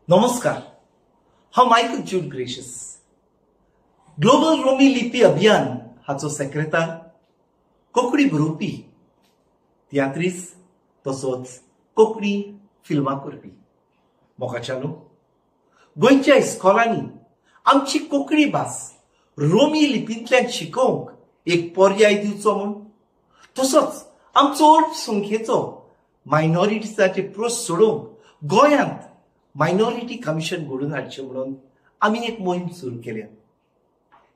नमस्कार, हांव Michael जूड gracious. Global Romney लिपी अभियान हाचो सेक्रेटार, कोंकणी बरोवपी, तियात्रीस तसोच कोंकणी फिल्मां करपी. मोगाच्यानो गोंयच्या इस्कॉलांनी आमची कोंकणी भास रोमी लिपींतल्यान शिकोवंक एक पर्याय दिवचो म्हूण, तसोच आमचो संख्येचो मायनॉरिटीजाचे प्रस्न सोडोवंक गोंयांत मायनॉरिटी कमिशन घडोवन हाडचें म्हणून आमी एक मोहीम सुरू केल्या.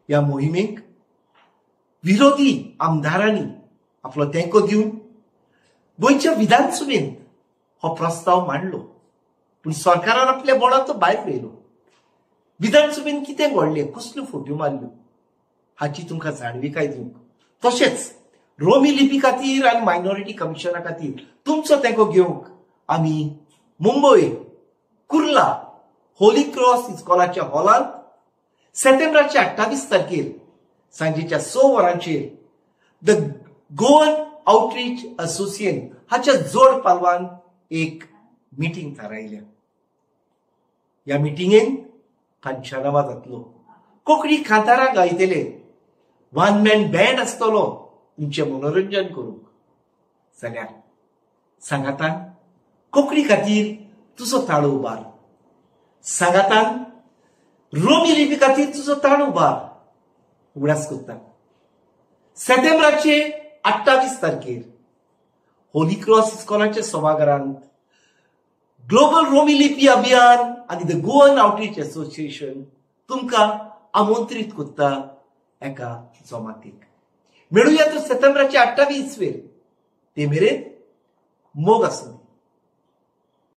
ह्या मोहिमेक विरोधी आमदारांनी आपलो तेंको दिवन गोंयच्या विधानसभेंत हो प्रस्ताव मांडलो, पूण सरकारान आपल्या बोडाचो भायर व्हेलो. विधानसभेन कितें घडलें, कसल्यो फोट्यो मारल्यो हाची तुमकां जाणविकाय दिवंक, तशेंच रोमी लिपी खातीर आनी मायनॉरिटी कमिशना खातीर तुमचो तेंको घेवंक आमी मुंबय कुर्ला होली क्रॉस इस्कॉलाच्या हॉलांत सप्टेंबराच्या 28 तारखेर सांजेच्या 6 वरांचेर द गोवन आउटरीच असोसिएशन हाच्या जोड पालवान एक मिटींग थारायल्या. ह्या मिटींगेन खांचानावा जातलो, कोंकणी कांतारां गायतले, वन मॅन बँड आसतलो तुमचें मनोरंजन करूंक. जाल्यार सांगातान कोंकणी खातीर तुजो ताळो उबार, सांगातान रोमी लिपी खातीर तुजो ताळो उबार. उगडास करता सप्टेंबराचे 28 तारखेर होली क्रॉस इस्कॉलाच्या सभाघरांत ग्लोबल रोमी लिपी अभियान आनी द गोवन आउटरीच असोसिएशन तुमकां आमंत्रीत करता एका जमातीक. मेळुया तर सप्टेंबराचे 28 वेर. ते मेरेन मोग आसूं.